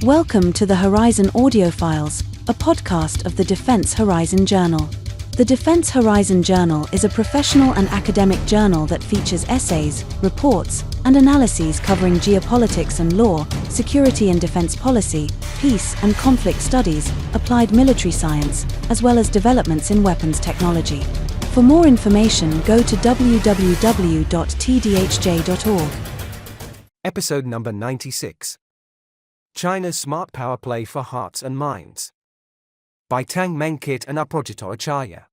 Welcome to the Horizon Audiofiles, a podcast of the Defense Horizon Journal. The Defense Horizon Journal is a professional and academic journal that features essays, reports, and analyses covering geopolitics and law, security and defense policy, peace and conflict studies, applied military science, as well as developments in weapons technology. For more information, go to www.tdhj.org. Episode number 96. China's Smart Power Play for Hearts and Minds. By Tang Mengkit and Aprojito Acharya.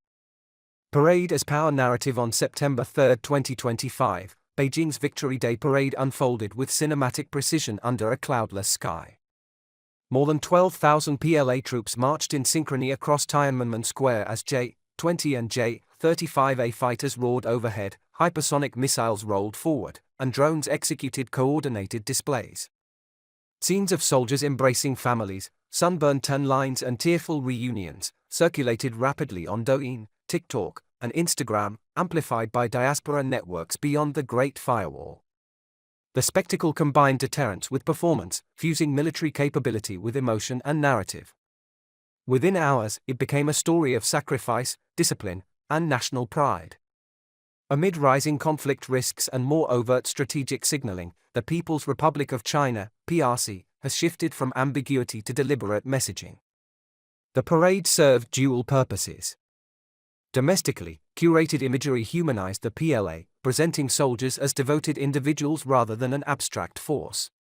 Parade as Power Narrative. On September 3, 2025, Beijing's Victory Day Parade unfolded with cinematic precision under a cloudless sky. More than 12,000 PLA troops marched in synchrony across Tiananmen Square as J-20 and J-35A fighters roared overhead, hypersonic missiles rolled forward, and drones executed coordinated displays. Scenes of soldiers embracing families, sunburned tan lines and tearful reunions circulated rapidly on Douyin, TikTok, and Instagram, amplified by diaspora networks beyond the Great Firewall. The spectacle combined deterrence with performance, fusing military capability with emotion and narrative. Within hours, it became a story of sacrifice, discipline, and national pride. Amid rising conflict risks and more overt strategic signaling, the People's Republic of China, PRC, has shifted from ambiguity to deliberate messaging. The parade served dual purposes. Domestically, curated imagery humanized the PLA, presenting soldiers as devoted individuals rather than an abstract force.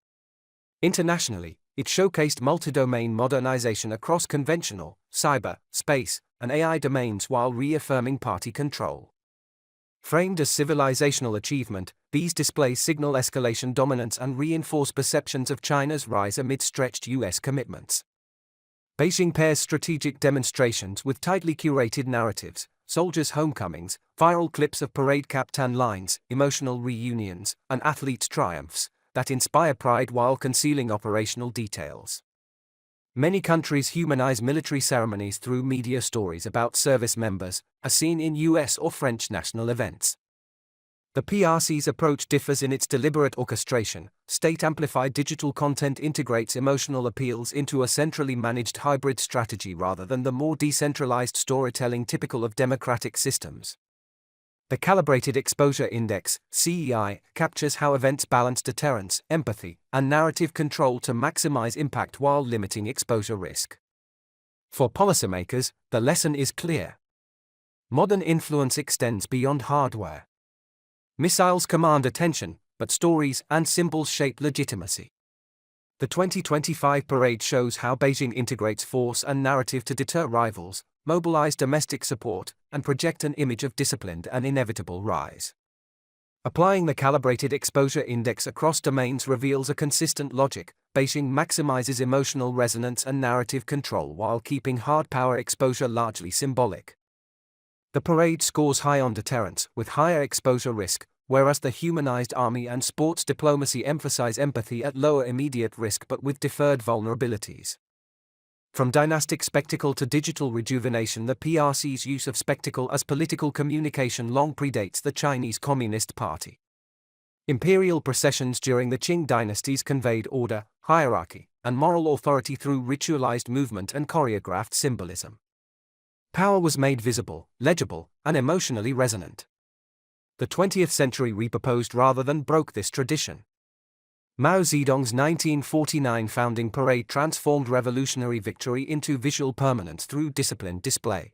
Internationally, it showcased multi-domain modernization across conventional, cyber, space, and AI domains while reaffirming party control. Framed as civilizational achievement, these displays signal escalation dominance and reinforce perceptions of China's rise amid stretched U.S. commitments. Beijing pairs strategic demonstrations with tightly curated narratives, soldiers' homecomings, viral clips of parade captain lines, emotional reunions, and athletes' triumphs that inspire pride while concealing operational details. Many countries humanize military ceremonies through media stories about service members, as seen in US or French national events. The PRC's approach differs in its deliberate orchestration. State-amplified digital content integrates emotional appeals into a centrally managed hybrid strategy rather than the more decentralized storytelling typical of democratic systems. The Calibrated Exposure Index, CEI, captures how events balance deterrence, empathy, and narrative control to maximize impact while limiting exposure risk. For policymakers, the lesson is clear. Modern influence extends beyond hardware. Missiles command attention, but stories and symbols shape legitimacy. The 2025 parade shows how Beijing integrates force and narrative to deter rivals, mobilize domestic support, and project an image of disciplined and inevitable rise. Applying the Calibrated Exposure Index across domains reveals a consistent logic. Beijing maximizes emotional resonance and narrative control while keeping hard power exposure largely symbolic. The parade scores high on deterrence, with higher exposure risk, whereas the humanized army and sports diplomacy emphasize empathy at lower immediate risk but with deferred vulnerabilities. From dynastic spectacle to digital rejuvenation, the PRC's use of spectacle as political communication long predates the Chinese Communist Party. Imperial processions during the Qing dynasties conveyed order, hierarchy, and moral authority through ritualized movement and choreographed symbolism. Power was made visible, legible, and emotionally resonant. The 20th century repurposed rather than broke this tradition. Mao Zedong's 1949 founding parade transformed revolutionary victory into visual permanence through disciplined display.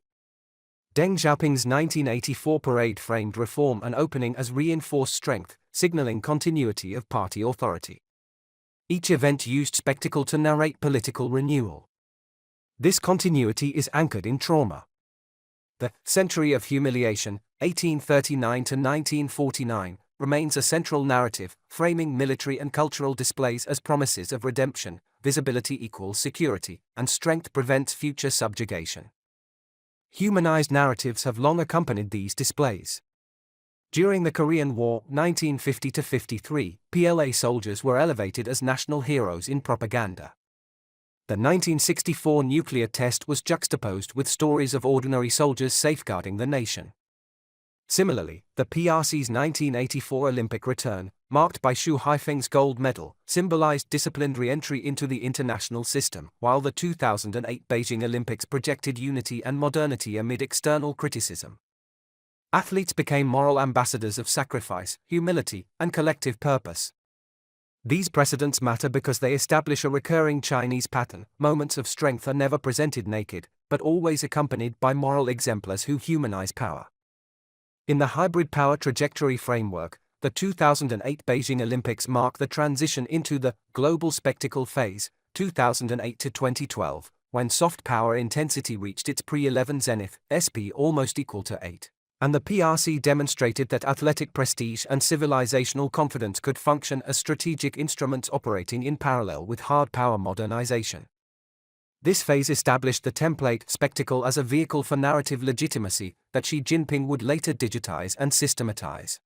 Deng Xiaoping's 1984 parade framed reform and opening as reinforced strength, signaling continuity of party authority. Each event used spectacle to narrate political renewal. This continuity is anchored in trauma. The Century of Humiliation, 1839 to 1949, remains a central narrative, framing military and cultural displays as promises of redemption. Visibility equals security, and strength prevents future subjugation. Humanized narratives have long accompanied these displays. During the Korean War, 1950-53, PLA soldiers were elevated as national heroes in propaganda. The 1964 nuclear test was juxtaposed with stories of ordinary soldiers safeguarding the nation. Similarly, the PRC's 1984 Olympic return, marked by Xu Haifeng's gold medal, symbolized disciplined re-entry into the international system, while the 2008 Beijing Olympics projected unity and modernity amid external criticism. Athletes became moral ambassadors of sacrifice, humility, and collective purpose. These precedents matter because they establish a recurring Chinese pattern. Moments of strength are never presented naked, but always accompanied by moral exemplars who humanize power. In the hybrid power trajectory framework, the 2008 Beijing Olympics mark the transition into the global spectacle phase, 2008 to 2012, when soft power intensity reached its pre-11 zenith, SP almost equal to 8. And the PRC demonstrated that athletic prestige and civilizational confidence could function as strategic instruments operating in parallel with hard power modernization. This phase established the template spectacle as a vehicle for narrative legitimacy that Xi Jinping would later digitize and systematize.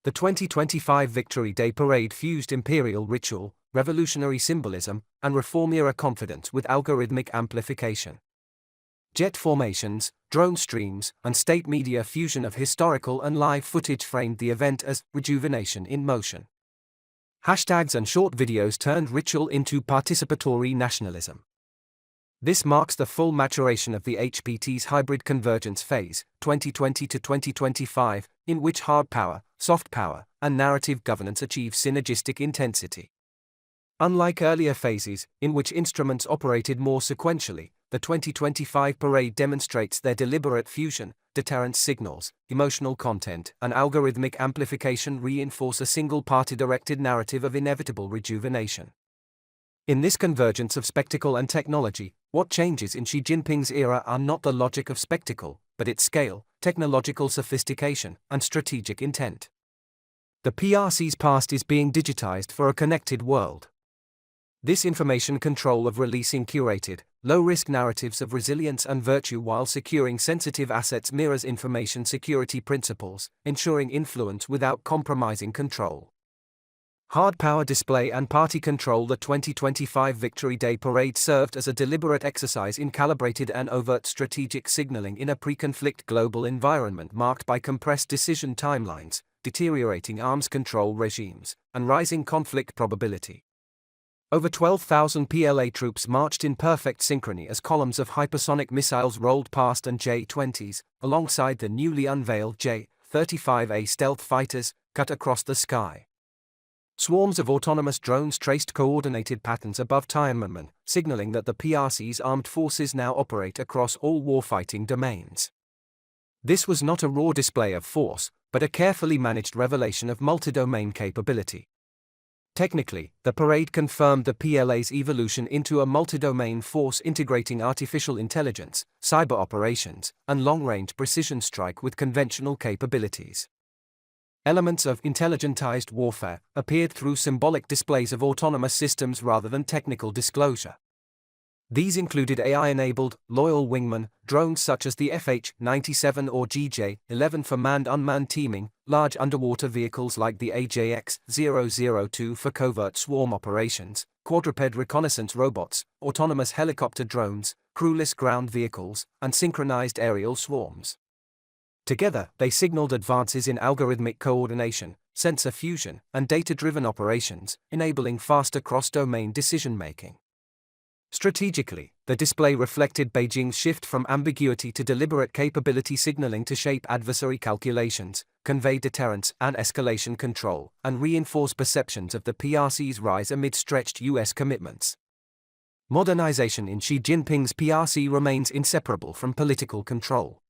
The 2025 Victory Day parade fused imperial ritual, revolutionary symbolism, and reform-era confidence with algorithmic amplification. Jet formations, drone streams, and state media fusion of historical and live footage framed the event as rejuvenation in motion. Hashtags and short videos turned ritual into participatory nationalism. This marks the full maturation of the HPT's hybrid convergence phase, 2020 to 2025, in which hard power, soft power, and narrative governance achieve synergistic intensity. Unlike earlier phases, in which instruments operated more sequentially, the 2025 parade demonstrates their deliberate fusion. Deterrence signals, emotional content, and algorithmic amplification reinforce a single party-directed narrative of inevitable rejuvenation. In this convergence of spectacle and technology, what changes in Xi Jinping's era are not the logic of spectacle, but its scale, technological sophistication, and strategic intent. The PRC's past is being digitized for a connected world. This information control of releasing curated, low-risk narratives of resilience and virtue while securing sensitive assets mirrors information security principles, ensuring influence without compromising control. Hard power display and party control. The 2025 Victory Day parade served as a deliberate exercise in calibrated and overt strategic signaling in a pre-conflict global environment marked by compressed decision timelines, deteriorating arms control regimes, and rising conflict probability. Over 12,000 PLA troops marched in perfect synchrony as columns of hypersonic missiles rolled past and J-20s, alongside the newly unveiled J-35A stealth fighters, cut across the sky. Swarms of autonomous drones traced coordinated patterns above Tiananmen, signaling that the PRC's armed forces now operate across all warfighting domains. This was not a raw display of force, but a carefully managed revelation of multi-domain capability. Technically, the parade confirmed the PLA's evolution into a multi-domain force integrating artificial intelligence, cyber operations, and long-range precision strike with conventional capabilities. Elements of intelligentized warfare appeared through symbolic displays of autonomous systems rather than technical disclosure. These included AI-enabled, loyal wingman, drones such as the FH-97 or GJ-11 for manned-unmanned teaming, large underwater vehicles like the AJX-002 for covert swarm operations, quadruped reconnaissance robots, autonomous helicopter drones, crewless ground vehicles, and synchronized aerial swarms. Together, they signaled advances in algorithmic coordination, sensor fusion, and data-driven operations, enabling faster cross-domain decision-making. Strategically, the display reflected Beijing's shift from ambiguity to deliberate capability signaling to shape adversary calculations, convey deterrence and escalation control, and reinforce perceptions of the PRC's rise amid stretched U.S. commitments. Modernization in Xi Jinping's PRC remains inseparable from political control.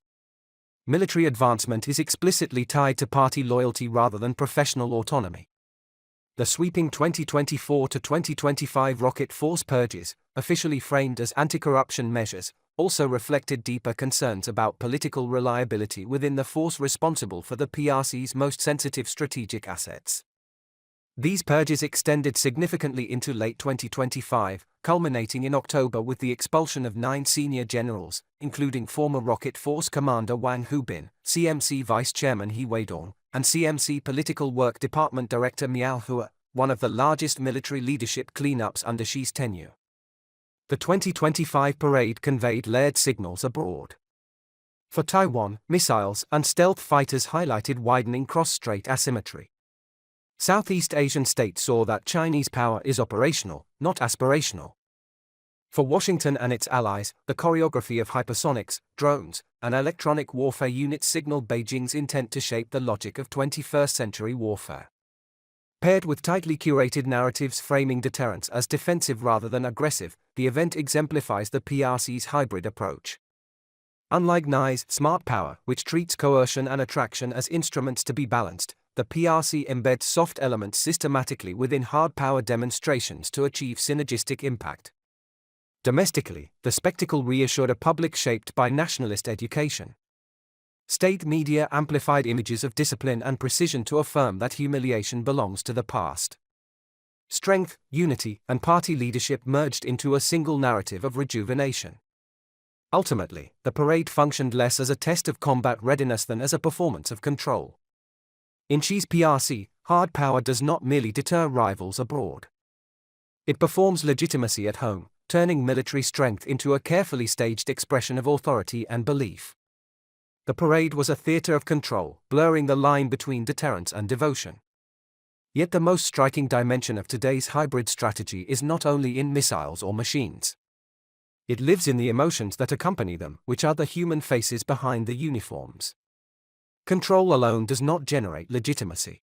Military advancement is explicitly tied to party loyalty rather than professional autonomy. The sweeping 2024 to 2025 rocket force purges, officially framed as anti-corruption measures, also reflected deeper concerns about political reliability within the force responsible for the PRC's most sensitive strategic assets. These purges extended significantly into late 2025, culminating in October with the expulsion of 9 senior generals, including former Rocket Force Commander Wang Hubin, CMC Vice Chairman He Weidong, and CMC Political Work Department Director Miao Hua, one of the largest military leadership cleanups under Xi's tenure. The 2025 parade conveyed layered signals abroad. For Taiwan, missiles and stealth fighters highlighted widening cross-strait asymmetry. Southeast Asian states saw that Chinese power is operational, not aspirational. For Washington and its allies, the choreography of hypersonics, drones, and electronic warfare units signaled Beijing's intent to shape the logic of 21st-century warfare. Paired with tightly curated narratives framing deterrence as defensive rather than aggressive, the event exemplifies the PRC's hybrid approach. Unlike Nye's smart power, which treats coercion and attraction as instruments to be balanced, the PRC embeds soft elements systematically within hard power demonstrations to achieve synergistic impact. Domestically, the spectacle reassured a public shaped by nationalist education. State media amplified images of discipline and precision to affirm that humiliation belongs to the past. Strength, unity, and party leadership merged into a single narrative of rejuvenation. Ultimately, the parade functioned less as a test of combat readiness than as a performance of control. In Xi's PRC, hard power does not merely deter rivals abroad. It performs legitimacy at home, turning military strength into a carefully staged expression of authority and belief. The parade was a theater of control, blurring the line between deterrence and devotion. Yet the most striking dimension of today's hybrid strategy is not only in missiles or machines. It lives in the emotions that accompany them, which are the human faces behind the uniforms. Control alone does not generate legitimacy.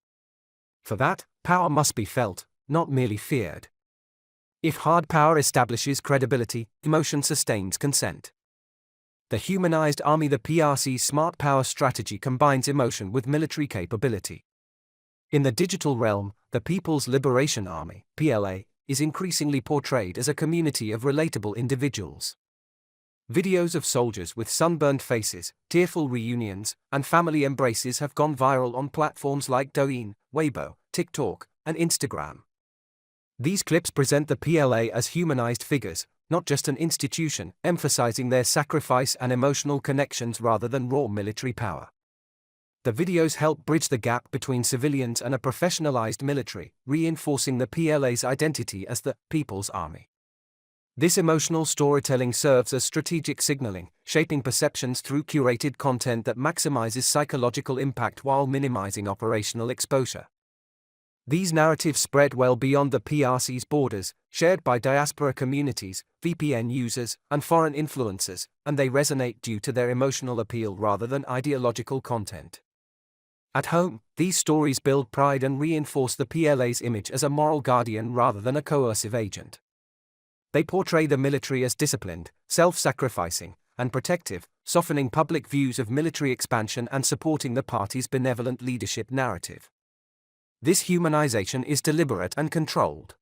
For that, power must be felt, not merely feared. If hard power establishes credibility, emotion sustains consent. The humanized army, the PRC's smart power strategy combines emotion with military capability. In the digital realm, the People's Liberation Army, PLA, is increasingly portrayed as a community of relatable individuals. Videos of soldiers with sunburned faces, tearful reunions, and family embraces have gone viral on platforms like Douyin, Weibo, TikTok, and Instagram. These clips present the PLA as humanized figures, not just an institution, emphasizing their sacrifice and emotional connections rather than raw military power. The videos help bridge the gap between civilians and a professionalized military, reinforcing the PLA's identity as the People's Army. This emotional storytelling serves as strategic signaling, shaping perceptions through curated content that maximizes psychological impact while minimizing operational exposure. These narratives spread well beyond the PRC's borders, shared by diaspora communities, VPN users, and foreign influencers, and they resonate due to their emotional appeal rather than ideological content. At home, these stories build pride and reinforce the PLA's image as a moral guardian rather than a coercive agent. They portray the military as disciplined, self-sacrificing, and protective, softening public views of military expansion and supporting the party's benevolent leadership narrative. This humanization is deliberate and controlled.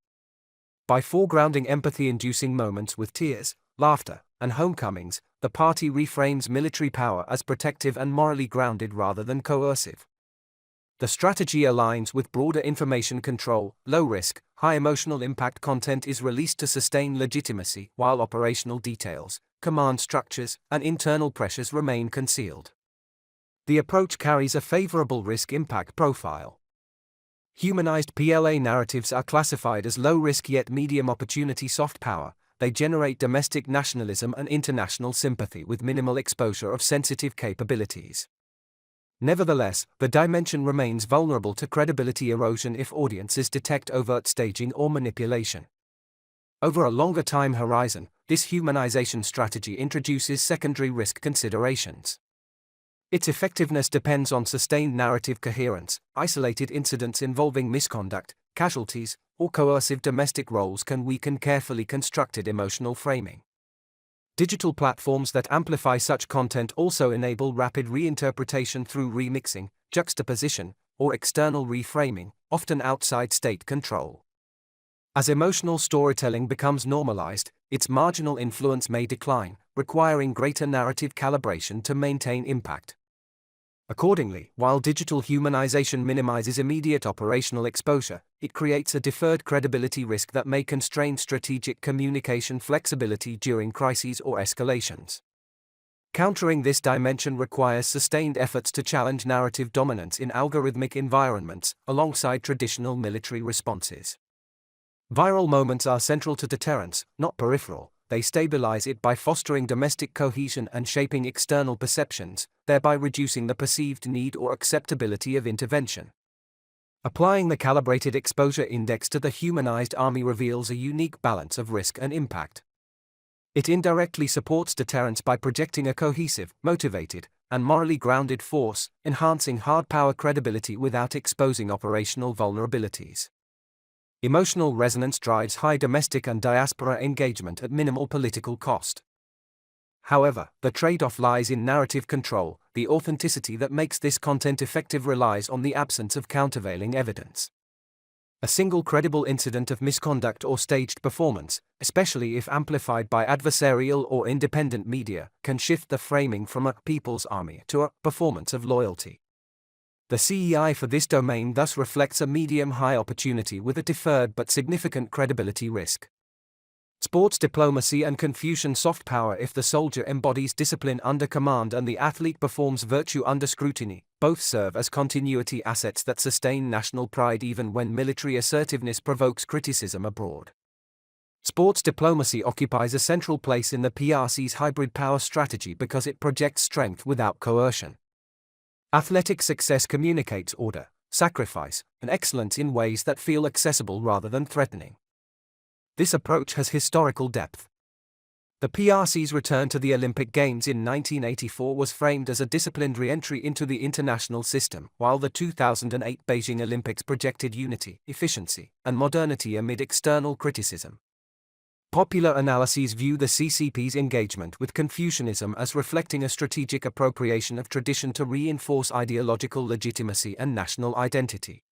By foregrounding empathy-inducing moments with tears, laughter, and homecomings, the party reframes military power as protective and morally grounded rather than coercive. The strategy aligns with broader information control. Low-risk, high-emotional impact content is released to sustain legitimacy, while operational details, command structures, and internal pressures remain concealed. The approach carries a favorable risk-impact profile. Humanized PLA narratives are classified as low-risk yet medium-opportunity soft power. They generate domestic nationalism and international sympathy with minimal exposure of sensitive capabilities. Nevertheless, the dimension remains vulnerable to credibility erosion if audiences detect overt staging or manipulation. Over a longer time horizon, this humanization strategy introduces secondary risk considerations. Its effectiveness depends on sustained narrative coherence. Isolated incidents involving misconduct, casualties, or coercive domestic roles can weaken carefully constructed emotional framing. Digital platforms that amplify such content also enable rapid reinterpretation through remixing, juxtaposition, or external reframing, often outside state control. As emotional storytelling becomes normalized, its marginal influence may decline, requiring greater narrative calibration to maintain impact. Accordingly, while digital humanization minimizes immediate operational exposure, it creates a deferred credibility risk that may constrain strategic communication flexibility during crises or escalations. Countering this dimension requires sustained efforts to challenge narrative dominance in algorithmic environments, alongside traditional military responses. Viral moments are central to deterrence, not peripheral. they stabilize it by fostering domestic cohesion and shaping external perceptions, thereby reducing the perceived need or acceptability of intervention. Applying the calibrated exposure index to the humanized army reveals a unique balance of risk and impact. It indirectly supports deterrence by projecting a cohesive, motivated, and morally grounded force, enhancing hard power credibility without exposing operational vulnerabilities. Emotional resonance drives high domestic and diaspora engagement at minimal political cost. However, the trade-off lies in narrative control. The authenticity that makes this content effective relies on the absence of countervailing evidence. A single credible incident of misconduct or staged performance, especially if amplified by adversarial or independent media, can shift the framing from a people's army to a performance of loyalty. The CEI for this domain thus reflects a medium-high opportunity with a deferred but significant credibility risk. Sports diplomacy and Confucian soft power. If the soldier embodies discipline under command and the athlete performs virtue under scrutiny, both serve as continuity assets that sustain national pride even when military assertiveness provokes criticism abroad. Sports diplomacy occupies a central place in the PRC's hybrid power strategy because it projects strength without coercion. Athletic success communicates order, sacrifice, and excellence in ways that feel accessible rather than threatening. This approach has historical depth. The PRC's return to the Olympic Games in 1984 was framed as a disciplined re-entry into the international system, while the 2008 Beijing Olympics projected unity, efficiency, and modernity amid external criticism. Popular analyses view the CCP's engagement with Confucianism as reflecting a strategic appropriation of tradition to reinforce ideological legitimacy and national identity.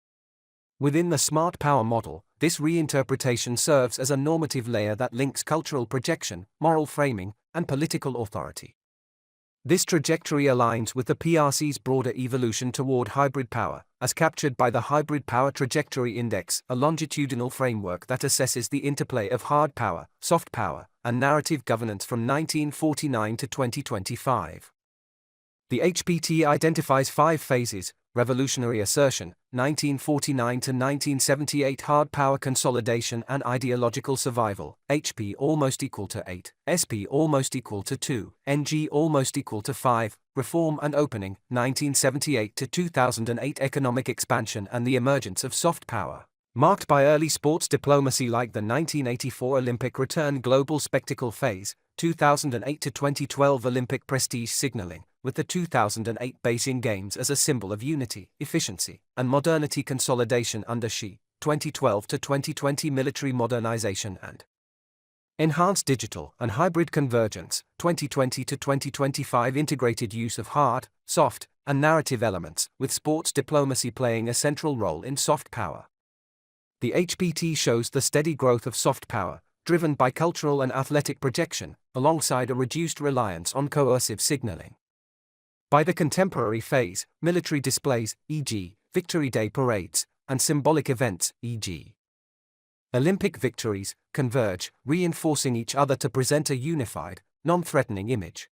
Within the smart power model, this reinterpretation serves as a normative layer that links cultural projection, moral framing, and political authority. This trajectory aligns with the PRC's broader evolution toward hybrid power, as captured by the Hybrid Power Trajectory Index, a longitudinal framework that assesses the interplay of hard power, soft power, and narrative governance from 1949 to 2025. The HPT identifies 5 phases: revolutionary assertion, 1949 to 1978, hard power consolidation and ideological survival, HP almost equal to 8, SP almost equal to 2, NG almost equal to 5, reform and opening, 1978 to 2008, economic expansion and the emergence of soft power, marked by early sports diplomacy like the 1984 Olympic return global spectacle phase, 2008 to 2012 Olympic prestige signaling, with the 2008 Beijing Games as a symbol of unity, efficiency, and modernity, consolidation under Xi, 2012 to 2020 military modernization and enhanced digital and hybrid convergence, 2020 to 2025 integrated use of hard, soft, and narrative elements, with sports diplomacy playing a central role in soft power. The HPT shows the steady growth of soft power, driven by cultural and athletic projection, alongside a reduced reliance on coercive signaling. By the contemporary phase, military displays, e.g., Victory Day parades, and symbolic events, e.g., Olympic victories, converge, reinforcing each other to present a unified, non-threatening image.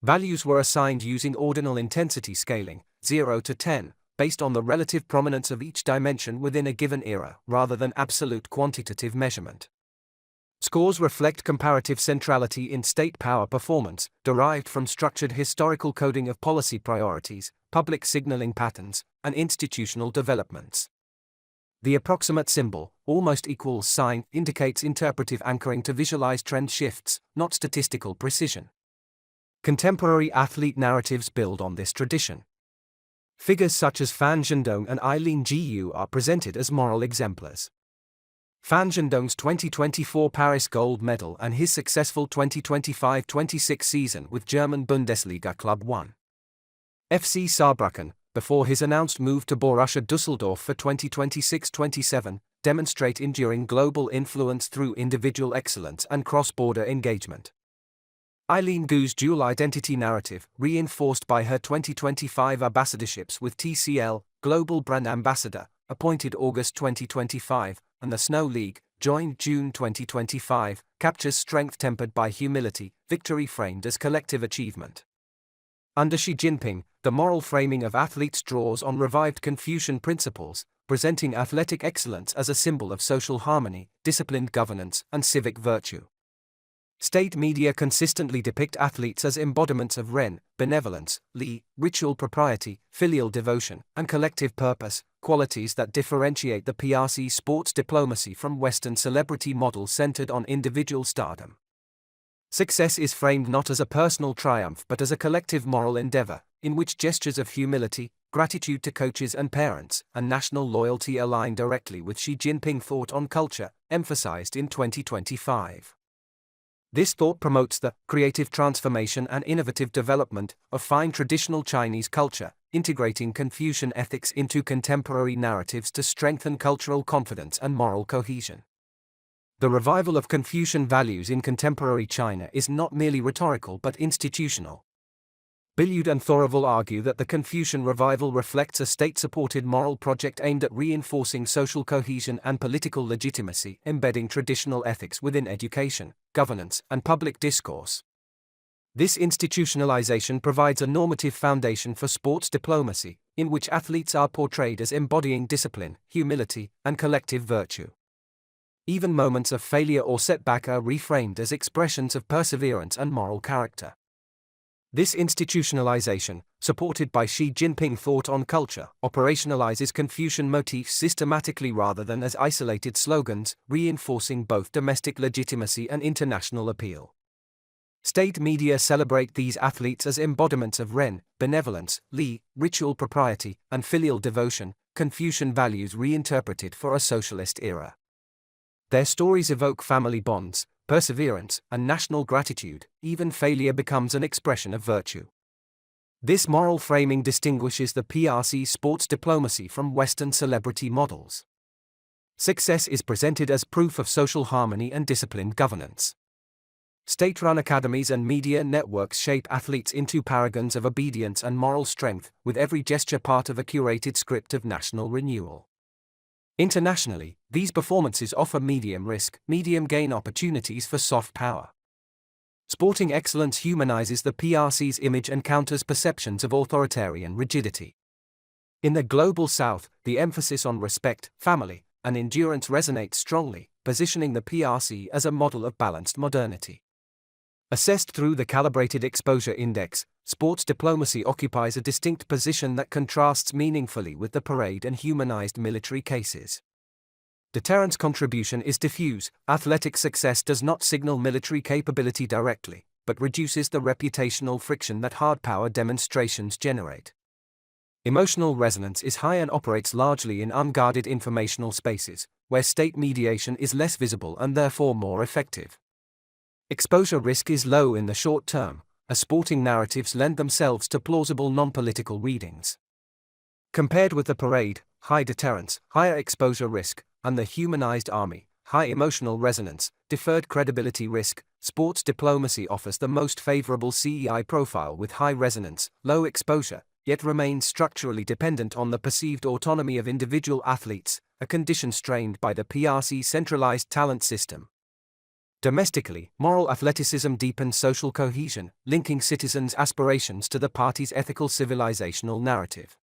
Values were assigned using ordinal intensity scaling, 0 to 10, based on the relative prominence of each dimension within a given era, rather than absolute quantitative measurement. Scores reflect comparative centrality in state power performance, derived from structured historical coding of policy priorities, public signaling patterns, and institutional developments. The approximate symbol, almost equals sign, indicates interpretive anchoring to visualize trend shifts, not statistical precision. Contemporary athlete narratives build on this tradition. Figures such as Fan Zhendong and Eileen Gu are presented as moral exemplars. Fan Zhendong's 2024 Paris gold medal and his successful 2025-26 season with German Bundesliga club 1. FC Saarbrücken, before his announced move to Borussia Düsseldorf for 2026-27, demonstrate enduring global influence through individual excellence and cross-border engagement. Eileen Gu's dual identity narrative, reinforced by her 2025 ambassadorships with TCL, Global Brand Ambassador, appointed August 2025, and the Snow League, joined June 2025, captures strength tempered by humility, victory framed as collective achievement. Under Xi Jinping, the moral framing of athletes draws on revived Confucian principles, presenting athletic excellence as a symbol of social harmony, disciplined governance, and civic virtue. State media consistently depict athletes as embodiments of Ren, benevolence, Li, ritual propriety, filial devotion, and collective purpose, qualities that differentiate the PRC sports diplomacy from Western celebrity models centered on individual stardom. Success is framed not as a personal triumph but as a collective moral endeavor, in which gestures of humility, gratitude to coaches and parents, and national loyalty align directly with Xi Jinping thought on culture, emphasized in 2025. This thought promotes the creative transformation and innovative development of fine traditional Chinese culture, integrating Confucian ethics into contemporary narratives to strengthen cultural confidence and moral cohesion. The revival of Confucian values in contemporary China is not merely rhetorical but institutional. Bilyud and Thoreval argue that the Confucian revival reflects a state-supported moral project aimed at reinforcing social cohesion and political legitimacy, embedding traditional ethics within education, governance, and public discourse. This institutionalization provides a normative foundation for sports diplomacy, in which athletes are portrayed as embodying discipline, humility, and collective virtue. Even moments of failure or setback are reframed as expressions of perseverance and moral character. This institutionalization, supported by Xi Jinping thought on culture, operationalizes Confucian motifs systematically rather than as isolated slogans, reinforcing both domestic legitimacy and international appeal. State media celebrate these athletes as embodiments of Ren, benevolence, Li, ritual propriety, and filial devotion, Confucian values reinterpreted for a socialist era. Their stories evoke family bonds, perseverance, and national gratitude. Even failure becomes an expression of virtue. This moral framing distinguishes the PRC sports diplomacy from Western celebrity models. Success is presented as proof of social harmony and disciplined governance. State-run academies and media networks shape athletes into paragons of obedience and moral strength, with every gesture part of a curated script of national renewal. Internationally, these performances offer medium-risk, medium-gain opportunities for soft power. Sporting excellence humanizes the PRC's image and counters perceptions of authoritarian rigidity. In the Global South, the emphasis on respect, family, and endurance resonates strongly, positioning the PRC as a model of balanced modernity. Assessed through the Calibrated Exposure Index, sports diplomacy occupies a distinct position that contrasts meaningfully with the parade and humanized military cases. Deterrence contribution is diffuse. Athletic success does not signal military capability directly, but reduces the reputational friction that hard power demonstrations generate. Emotional resonance is high and operates largely in unguarded informational spaces, where state mediation is less visible and therefore more effective. Exposure risk is low in the short term, as sporting narratives lend themselves to plausible non-political readings. Compared with the parade, high deterrence, higher exposure risk, and the humanized army, high emotional resonance, deferred credibility risk, sports diplomacy offers the most favorable CEI profile with high resonance, low exposure, yet remains structurally dependent on the perceived autonomy of individual athletes, a condition strained by the PRC centralized talent system. Domestically, moral athleticism deepens social cohesion, linking citizens' aspirations to the party's ethical civilizational narrative.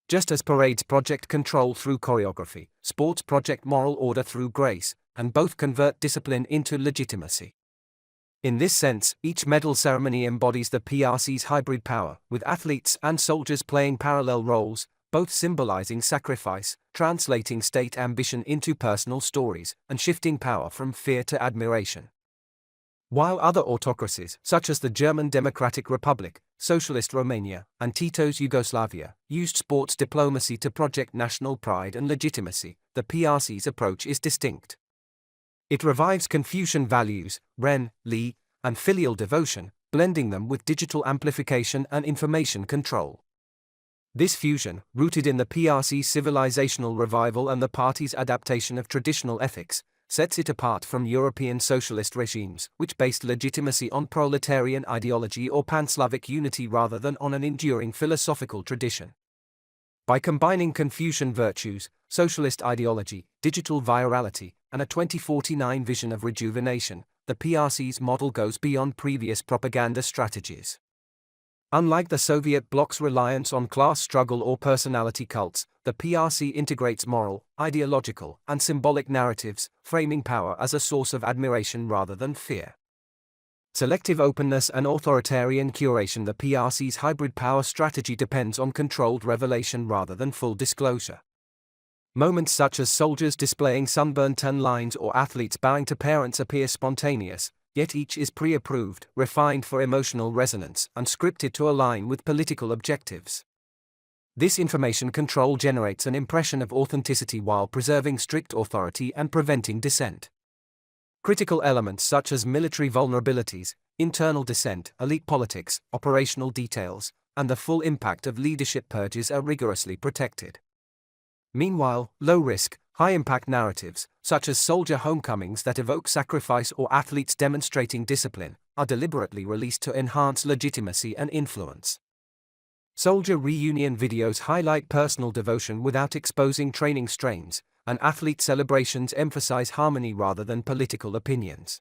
Just as parades project control through choreography, sports project moral order through grace, and both convert discipline into legitimacy. In this sense, each medal ceremony embodies the PRC's hybrid power, with athletes and soldiers playing parallel roles, both symbolizing sacrifice, translating state ambition into personal stories, and shifting power from fear to admiration. While other autocracies, such as the German Democratic Republic, Socialist Romania, and Tito's Yugoslavia, used sports diplomacy to project national pride and legitimacy, the PRC's approach is distinct. It revives Confucian values, Ren, Li, and filial devotion, blending them with digital amplification and information control. This fusion, rooted in the PRC's civilizational revival and the party's adaptation of traditional ethics, sets it apart from European socialist regimes, which based legitimacy on proletarian ideology or pan-Slavic unity rather than on an enduring philosophical tradition. By combining Confucian virtues, socialist ideology, digital virality, and a 2049 vision of rejuvenation, the PRC's model goes beyond previous propaganda strategies. Unlike the Soviet bloc's reliance on class struggle or personality cults, the PRC integrates moral, ideological, and symbolic narratives, framing power as a source of admiration rather than fear. Selective openness and authoritarian curation. The PRC's hybrid power strategy depends on controlled revelation rather than full disclosure. Moments such as soldiers displaying sunburned tan lines or athletes bowing to parents appear spontaneous, yet each is pre-approved, refined for emotional resonance, and scripted to align with political objectives. This information control generates an impression of authenticity while preserving strict authority and preventing dissent. Critical elements such as military vulnerabilities, internal dissent, elite politics, operational details, and the full impact of leadership purges are rigorously protected. Meanwhile, low-risk, high-impact narratives, such as soldier homecomings that evoke sacrifice or athletes demonstrating discipline, are deliberately released to enhance legitimacy and influence. Soldier reunion videos highlight personal devotion without exposing training strains, and athlete celebrations emphasize harmony rather than political opinions.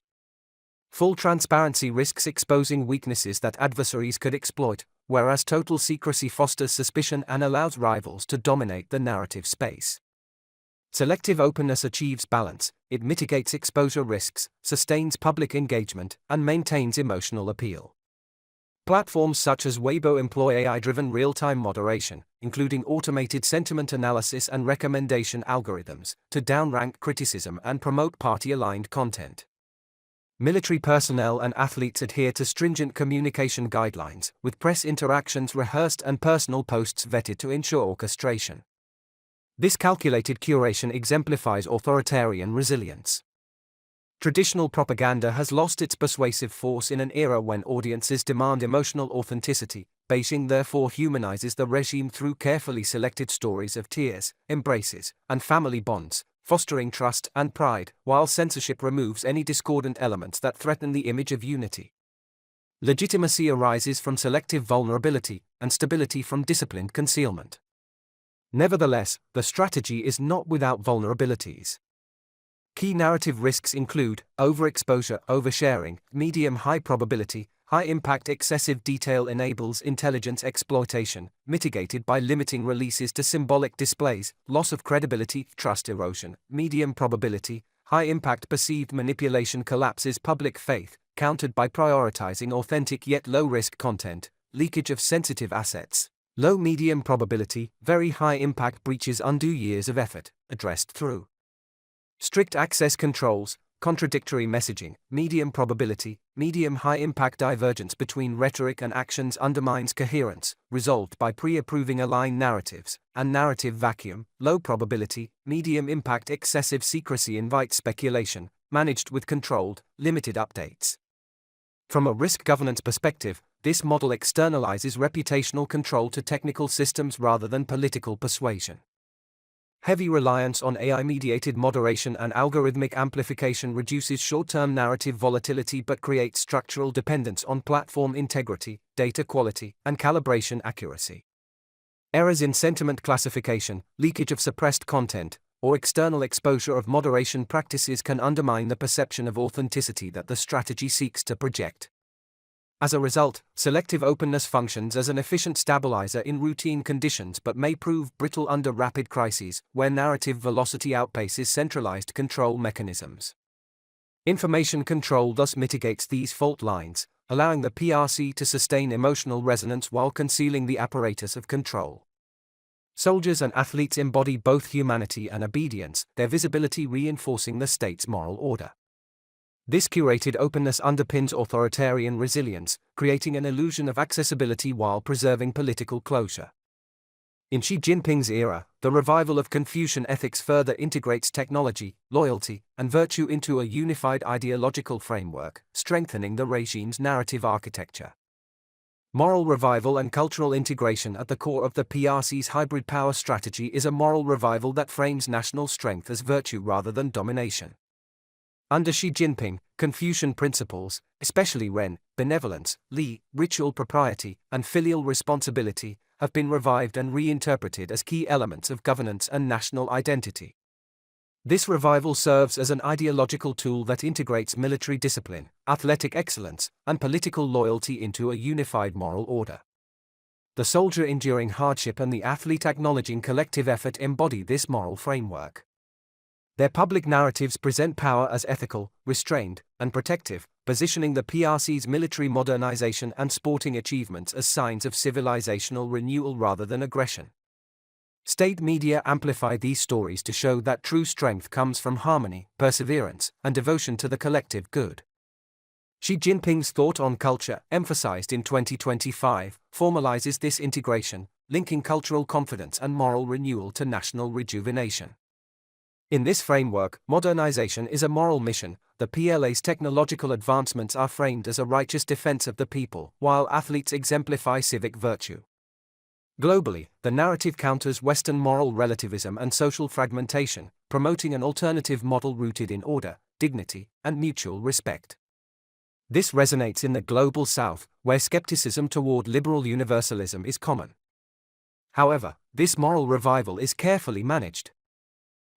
Full transparency risks exposing weaknesses that adversaries could exploit, whereas total secrecy fosters suspicion and allows rivals to dominate the narrative space. Selective openness achieves balance, it mitigates exposure risks, sustains public engagement, and maintains emotional appeal. Platforms such as Weibo employ AI-driven real-time moderation, including automated sentiment analysis and recommendation algorithms, to downrank criticism and promote party-aligned content. Military personnel and athletes adhere to stringent communication guidelines, with press interactions rehearsed and personal posts vetted to ensure orchestration. This calculated curation exemplifies authoritarian resilience. Traditional propaganda has lost its persuasive force in an era when audiences demand emotional authenticity. Beijing therefore humanizes the regime through carefully selected stories of tears, embraces, and family bonds, fostering trust and pride, while censorship removes any discordant elements that threaten the image of unity. Legitimacy arises from selective vulnerability, and stability from disciplined concealment. Nevertheless, the strategy is not without vulnerabilities. Key narrative risks include overexposure, oversharing, medium-high probability, high-impact. Excessive detail enables intelligence exploitation, mitigated by limiting releases to symbolic displays, loss of credibility, trust erosion, medium probability, high-impact. Perceived manipulation collapses public faith, countered by prioritizing authentic yet low-risk content, leakage of sensitive assets. Low-medium probability, very high-impact. Breaches undue years of effort, addressed through strict access controls, contradictory messaging, medium probability, medium high impact. Divergence between rhetoric and actions undermines coherence, resolved by pre-approving aligned narratives, and narrative vacuum, low probability, medium impact. Excessive secrecy invites speculation, managed with controlled, limited updates. From a risk governance perspective, this model externalizes reputational control to technical systems rather than political persuasion. Heavy reliance on AI-mediated moderation and algorithmic amplification reduces short-term narrative volatility but creates structural dependence on platform integrity, data quality, and calibration accuracy. Errors in sentiment classification, leakage of suppressed content, or external exposure of moderation practices can undermine the perception of authenticity that the strategy seeks to project. As a result, selective openness functions as an efficient stabilizer in routine conditions but may prove brittle under rapid crises, where narrative velocity outpaces centralized control mechanisms. Information control thus mitigates these fault lines, allowing the PRC to sustain emotional resonance while concealing the apparatus of control. Soldiers and athletes embody both humanity and obedience, their visibility reinforcing the state's moral order. This curated openness underpins authoritarian resilience, creating an illusion of accessibility while preserving political closure. In Xi Jinping's era, the revival of Confucian ethics further integrates technology, loyalty, and virtue into a unified ideological framework, strengthening the regime's narrative architecture. Moral revival and cultural integration. At the core of the PRC's hybrid power strategy is a moral revival that frames national strength as virtue rather than domination. Under Xi Jinping, Confucian principles, especially Ren, benevolence, Li, ritual propriety, and filial responsibility, have been revived and reinterpreted as key elements of governance and national identity. This revival serves as an ideological tool that integrates military discipline, athletic excellence, and political loyalty into a unified moral order. The soldier enduring hardship and the athlete acknowledging collective effort embody this moral framework. Their public narratives present power as ethical, restrained, and protective, positioning the PRC's military modernization and sporting achievements as signs of civilizational renewal rather than aggression. State media amplify these stories to show that true strength comes from harmony, perseverance, and devotion to the collective good. Xi Jinping's thought on culture, emphasized in 2025, formalizes this integration, linking cultural confidence and moral renewal to national rejuvenation. In this framework, modernization is a moral mission. The PLA's technological advancements are framed as a righteous defense of the people, while athletes exemplify civic virtue. Globally, the narrative counters Western moral relativism and social fragmentation, promoting an alternative model rooted in order, dignity, and mutual respect. This resonates in the global South, where skepticism toward liberal universalism is common. However, this moral revival is carefully managed.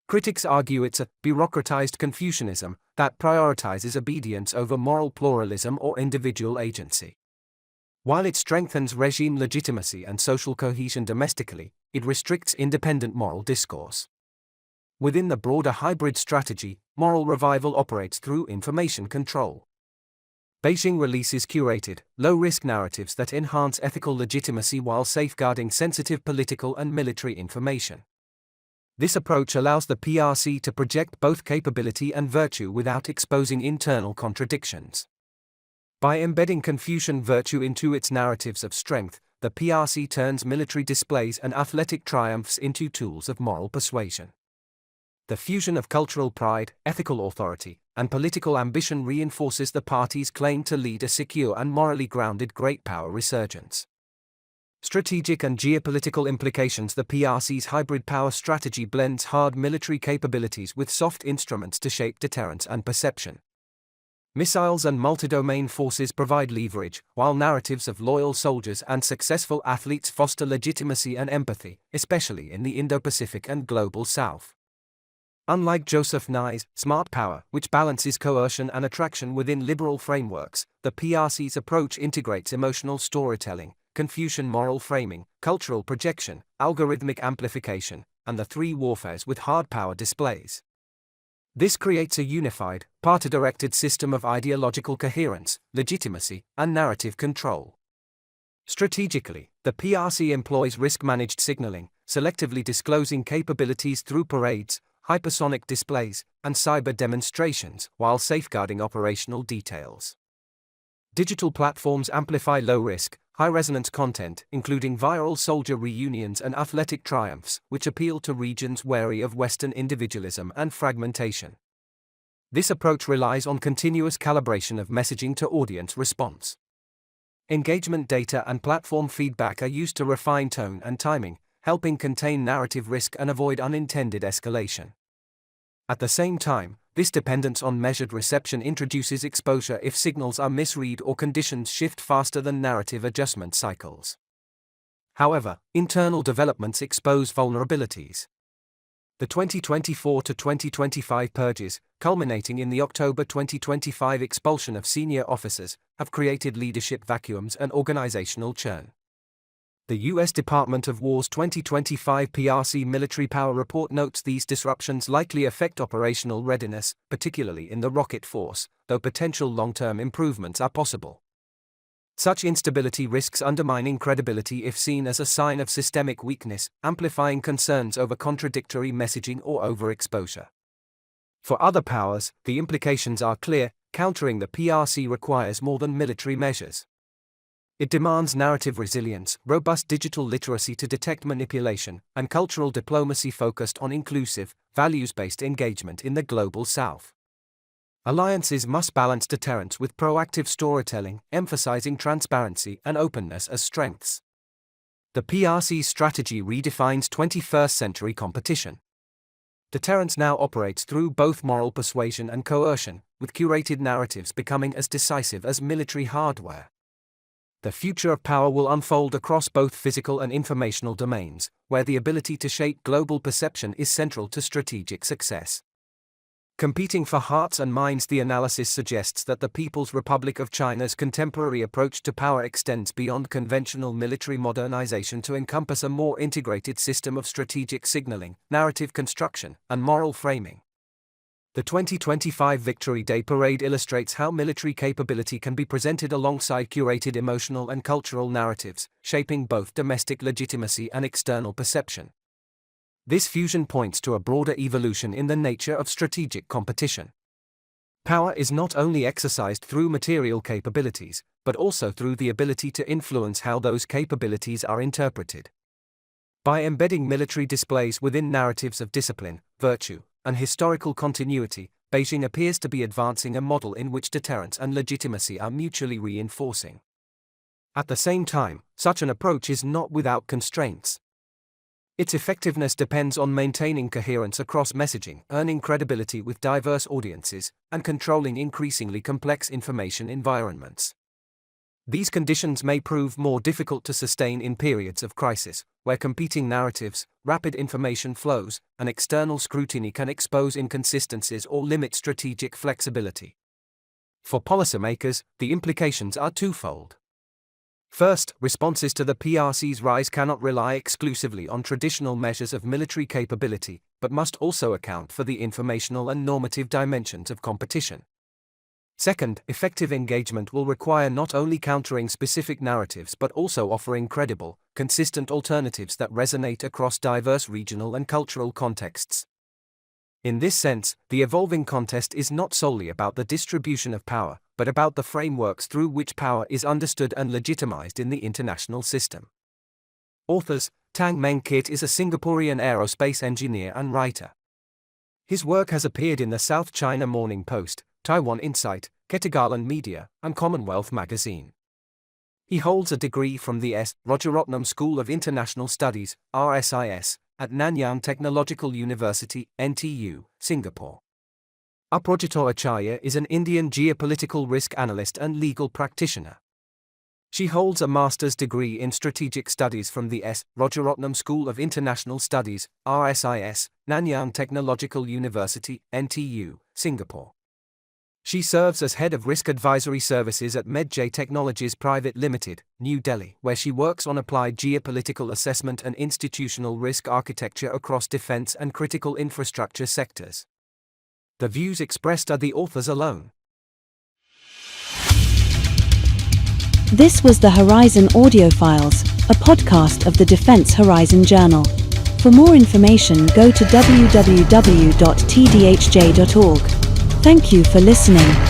Critics argue it's a bureaucratized Confucianism that prioritizes obedience over moral pluralism or individual agency. While it strengthens regime legitimacy and social cohesion domestically, it restricts independent moral discourse. Within the broader hybrid strategy, moral revival operates through information control. Beijing releases curated, low-risk narratives that enhance ethical legitimacy while safeguarding sensitive political and military information. This approach allows the PRC to project both capability and virtue without exposing internal contradictions. By embedding Confucian virtue into its narratives of strength, the PRC turns military displays and athletic triumphs into tools of moral persuasion. The fusion of cultural pride, ethical authority, and political ambition reinforces the party's claim to lead a secure and morally grounded great power resurgence. Strategic and geopolitical implications. The PRC's hybrid power strategy blends hard military capabilities with soft instruments to shape deterrence and perception. Missiles and multi-domain forces provide leverage, while narratives of loyal soldiers and successful athletes foster legitimacy and empathy, especially in the Indo-Pacific and Global South. Unlike Joseph Nye's smart power, which balances coercion and attraction within liberal frameworks, the PRC's approach integrates emotional storytelling, Confucian moral framing, cultural projection, algorithmic amplification, and the three warfares with hard power displays. This creates a unified, party-directed system of ideological coherence, legitimacy, and narrative control. Strategically, the PRC employs risk-managed signaling, selectively disclosing capabilities through parades, hypersonic displays, and cyber demonstrations, while safeguarding operational details. Digital platforms amplify low-risk, high-resonance content, including viral soldier reunions and athletic triumphs, which appeal to regions wary of Western individualism and fragmentation. This approach relies on continuous calibration of messaging to audience response. Engagement data and platform feedback are used to refine tone and timing, helping contain narrative risk and avoid unintended escalation. At the same time, this dependence on measured reception introduces exposure if signals are misread or conditions shift faster than narrative adjustment cycles. However, internal developments expose vulnerabilities. The 2024 to 2025 purges, culminating in the October 2025 expulsion of senior officers, have created leadership vacuums and organizational churn. The U.S. Department of War's 2025 PRC Military Power Report notes these disruptions likely affect operational readiness, particularly in the rocket force, though potential long-term improvements are possible. Such instability risks undermining credibility if seen as a sign of systemic weakness, amplifying concerns over contradictory messaging or overexposure. For other powers, the implications are clear. Countering the PRC requires more than military measures. It demands narrative resilience, robust digital literacy to detect manipulation, and cultural diplomacy focused on inclusive, values-based engagement in the Global South. Alliances must balance deterrence with proactive storytelling, emphasizing transparency and openness as strengths. The PRC's strategy redefines 21st-century competition. Deterrence now operates through both moral persuasion and coercion, with curated narratives becoming as decisive as military hardware. The future of power will unfold across both physical and informational domains, where the ability to shape global perception is central to strategic success. Competing for hearts and minds, the analysis suggests that the People's Republic of China's contemporary approach to power extends beyond conventional military modernization to encompass a more integrated system of strategic signaling, narrative construction, and moral framing. The 2025 Victory Day Parade illustrates how military capability can be presented alongside curated emotional and cultural narratives, shaping both domestic legitimacy and external perception. This fusion points to a broader evolution in the nature of strategic competition. Power is not only exercised through material capabilities, but also through the ability to influence how those capabilities are interpreted. By embedding military displays within narratives of discipline, virtue, and historical continuity, Beijing appears to be advancing a model in which deterrence and legitimacy are mutually reinforcing. At the same time, such an approach is not without constraints. Its effectiveness depends on maintaining coherence across messaging, earning credibility with diverse audiences, and controlling increasingly complex information environments. These conditions may prove more difficult to sustain in periods of crisis, where competing narratives, rapid information flows, and external scrutiny can expose inconsistencies or limit strategic flexibility. For policymakers, the implications are twofold. First, responses to the PRC's rise cannot rely exclusively on traditional measures of military capability, but must also account for the informational and normative dimensions of competition. Second, effective engagement will require not only countering specific narratives but also offering credible, consistent alternatives that resonate across diverse regional and cultural contexts. In this sense, the evolving contest is not solely about the distribution of power, but about the frameworks through which power is understood and legitimized in the international system. Authors: Tang Meng-kit is a Singaporean aerospace engineer and writer. His work has appeared in the South China Morning Post, Taiwan Insight, Ketagalan Media, and Commonwealth Magazine. He holds a degree from the S. Rajaratnam School of International Studies, RSIS, at Nanyang Technological University, NTU, Singapore. Aprajita Acharya is an Indian geopolitical risk analyst and legal practitioner. She holds a master's degree in strategic studies from the S. Rajaratnam School of International Studies, RSIS, Nanyang Technological University, NTU, Singapore. She serves as head of risk advisory services at MedJ Technologies Private Limited, New Delhi, where she works on applied geopolitical assessment and institutional risk architecture across defense and critical infrastructure sectors. The views expressed are the authors alone. This was the Horizon Audiofiles, a podcast of the Defense Horizon Journal. For more information, go to www.tdhj.org. Thank you for listening.